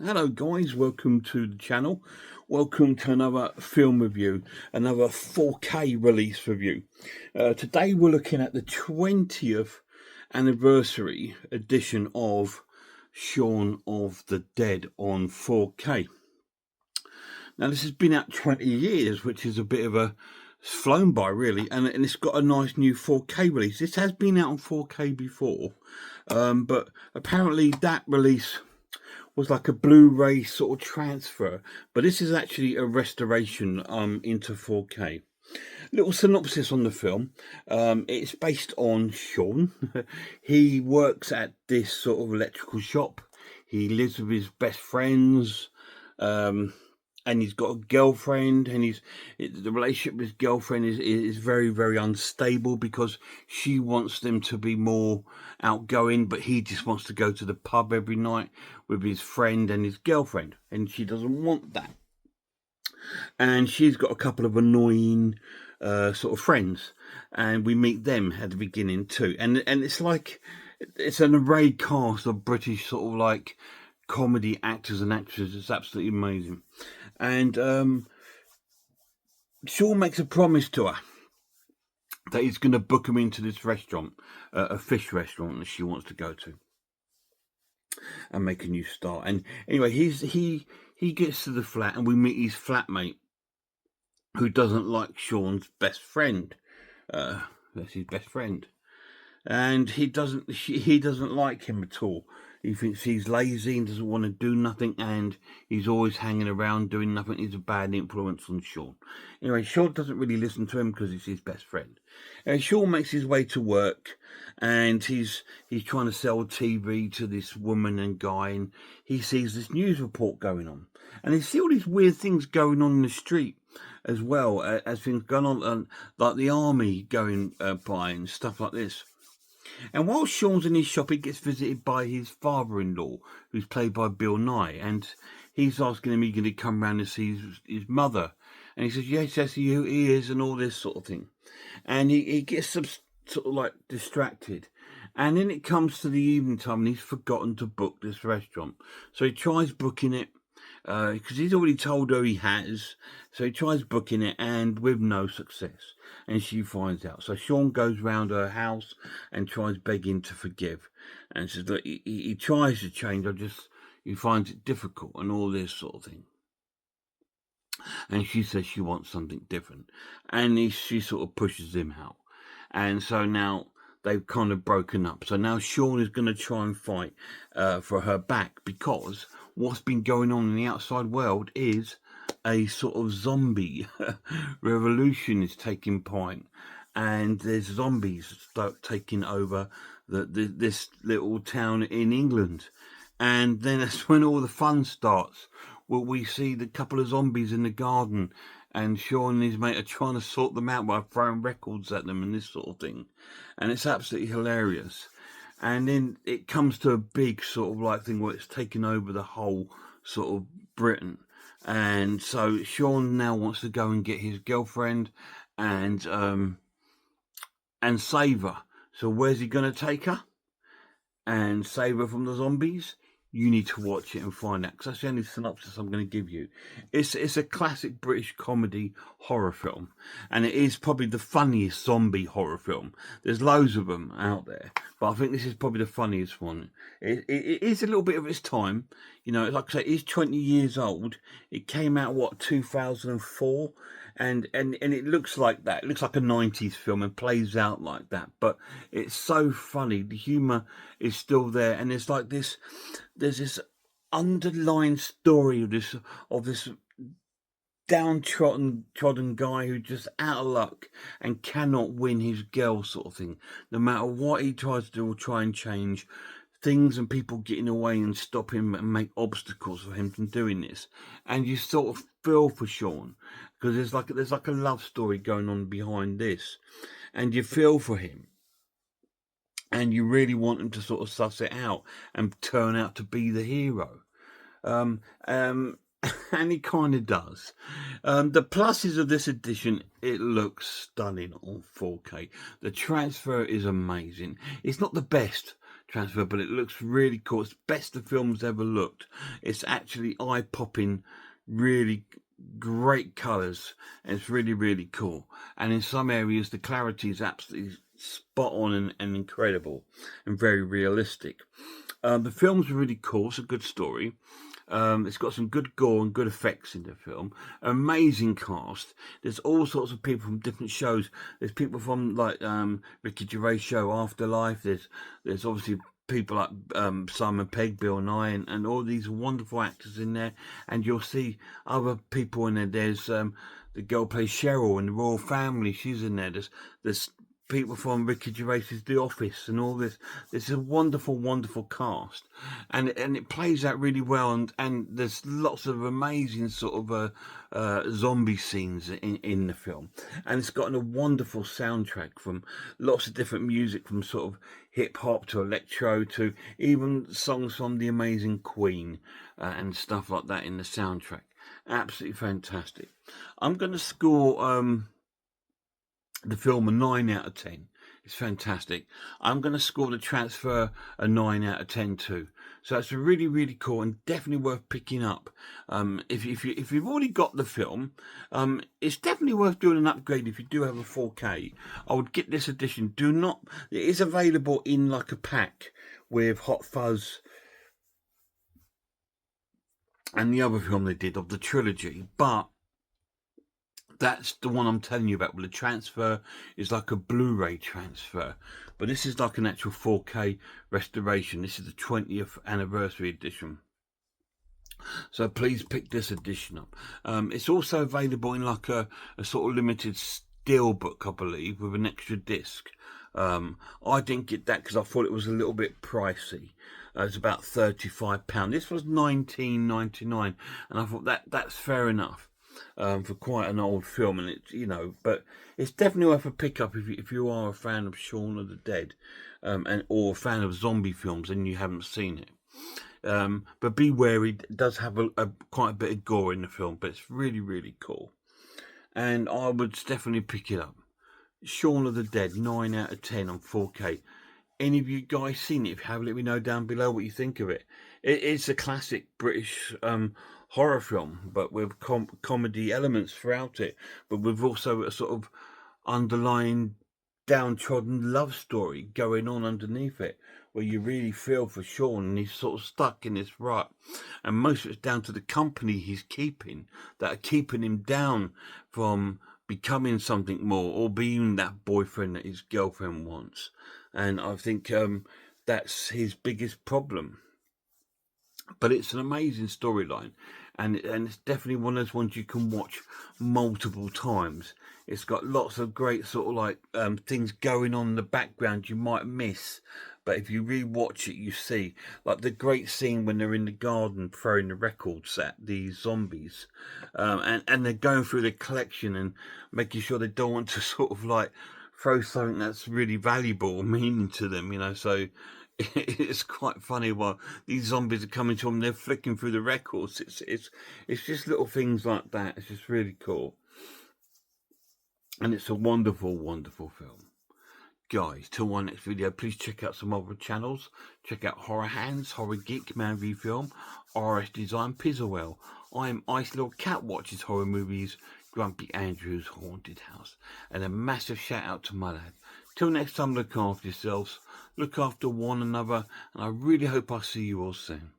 Hello guys, welcome to the channel. Welcome to another film review, another 4K release review. Today we're looking at the 20th anniversary edition of Shaun of the Dead on 4K. Now this has been out 20 years, which is a bit of a flown by really, and it's got a nice new 4K release. This has been out on 4K before, but apparently that release was like a Blu-ray sort of transfer, but this is actually a restoration into 4K. Little synopsis on the film. It's based on Shaun. He works at this sort of electrical shop. He lives with his best friends, and he's got a girlfriend, and the relationship with his girlfriend is very, very unstable because she wants them to be more outgoing, but he just wants to go to the pub every night with his friend and his girlfriend, and she doesn't want that. And she's got a couple of annoying sort of friends, and we meet them at the beginning too. And it's like it's an arrayed cast of British sort of like comedy actors and actresses. It's absolutely amazing. And Shaun makes a promise to her that he's going to book him into this restaurant, a fish restaurant that she wants to go to, and make a new start. And anyway, he gets to the flat, and we meet his flatmate, who doesn't like Shaun's best friend. That's his best friend, and he doesn't like him at all. He thinks he's lazy and doesn't want to do nothing, and he's always hanging around doing nothing. He's a bad influence on Shaun. Anyway, Shaun doesn't really listen to him because he's his best friend. Shaun makes his way to work, and he's trying to sell TV to this woman and guy, and he sees this news report going on, and he sees all these weird things going on in the street as well, as things going on, like the army going by and stuff like this. And while Shaun's in his shop, he gets visited by his father-in-law, who's played by Bill Nye, and he's asking him, "Are you going to come round and see his mother?" And he says, "Yes, yes, he is," and all this sort of thing. And he gets sort of like distracted. And then it comes to the evening time, and he's forgotten to book this restaurant. So he tries booking it, because he's already told her he has. So he tries booking it, and with no success. And she finds out. So Shaun goes round her house and tries begging to forgive, and says that he tries to change, he finds it difficult and all this sort of thing. And she says she wants something different, and she sort of pushes him out. And so now they've kind of broken up. So now Shaun is going to try and fight for her back, because what's been going on in the outside world is a sort of zombie revolution is taking point, and there's zombies start taking over this little town in England. And then that's when all the fun starts. Well, we see the couple of zombies in the garden, and Shaun and his mate are trying to sort them out by throwing records at them and this sort of thing. And it's absolutely hilarious. And then it comes to a big sort of like thing where it's taken over the whole sort of Britain. And so Shaun now wants to go and get his girlfriend and save her. So where's he going to take her and save her from the zombies? You need to watch it and find out, because that's the only synopsis I'm going to give you. It's a classic British comedy horror film, and it is probably the funniest zombie horror film. There's loads of them out there, but I think this is probably the funniest one. It is a little bit of its time, you know. Like I say, it's 20 years old. It came out 2004, and it looks like that. It looks like a 90s film and plays out like that. But it's so funny. The humour is still there, and it's like this. There's this underlying story of this downtrodden guy who's just out of luck and cannot win his girl, sort of thing. No matter what he tries to do or try and change, things and people get in the way and stop him and make obstacles for him from doing this. And you sort of feel for Shaun, because there's like a love story going on behind this, and you feel for him. And you really want him to sort of suss it out and turn out to be the hero. And he kind of does. The pluses of this edition: it looks stunning on 4K. The transfer is amazing. It's not the best transfer, but it looks really cool. It's best the film's ever looked. It's actually eye-popping, really great colours, and it's really, really cool. And in some areas, the clarity is absolutely spot on and incredible and very realistic. The film's really cool. It's a good story. It's got some good gore and good effects in the film. Amazing cast. There's all sorts of people from different shows. There's people from like Ricky Gervais show Afterlife. There's obviously people like Simon Pegg, Bill Nye, and all these wonderful actors in there. And you'll see other people in there. There's the girl plays Cheryl in the Royal Family. She's in there. There's people from Ricky Gervais's The Office and all this. It's a wonderful, wonderful cast, and it plays out really well. And there's lots of amazing sort of zombie scenes in the film, and it's got a wonderful soundtrack from lots of different music, from sort of hip hop to electro to even songs from the amazing Queen and stuff like that in the soundtrack. Absolutely fantastic. I'm going to score the film a 9 out of 10. It's fantastic. I'm going to score the transfer a 9 out of 10 too. So it's really, really cool and definitely worth picking up. If you've already got the film, it's definitely worth doing an upgrade if you do have a 4K. I would get this edition. It is available in like a pack with Hot Fuzz and the other film they did of the trilogy, but that's the one I'm telling you about. Well, the transfer is like a Blu-ray transfer, but this is like an actual 4K restoration. This is the 20th anniversary edition. So please pick this edition up. It's also available in like a sort of limited steelbook, I believe, with an extra disc. I didn't get that because I thought it was a little bit pricey. It's about £35. This was £19.99, and I thought that's fair enough. For quite an old film, and it's but it's definitely worth a pick up if you are a fan of Shaun of the Dead, or a fan of zombie films and you haven't seen it. But be wary, it does have quite a bit of gore in the film, but it's really, really cool, and I would definitely pick it up. Shaun of the Dead, 9 out of 10 on 4K. Any of you guys seen it? If you have, let me know down below what you think of it. It's a classic British horror film, but with comedy elements throughout it, but with also a sort of underlying downtrodden love story going on underneath it, where you really feel for Shaun, and he's sort of stuck in this rut, and most of it's down to the company he's keeping that are keeping him down from becoming something more or being that boyfriend that his girlfriend wants. And I think that's his biggest problem. But it's an amazing storyline, and it's definitely one of those ones you can watch multiple times. It's got lots of great sort of like things going on in the background you might miss, but if you re-watch it, you see like the great scene when they're in the garden throwing the records at these zombies, and they're going through the collection and making sure they don't want to sort of like throw something that's really valuable or meaning to them, so it's quite funny while these zombies are coming to them, they're flicking through the records. It's just little things like that. It's just really cool, and it's a wonderful, wonderful film. Guys, till my next video, please check out some other channels. Check out Horror Hands, Horror Geek, Man v Film, RS Design, Pizzawell. I'm Ice Little Cat Watches Horror Movies, Grumpy Andrew's Haunted House. And a massive shout out to my lad. Till next time, look after yourselves, look after one another, and I really hope I see you all soon.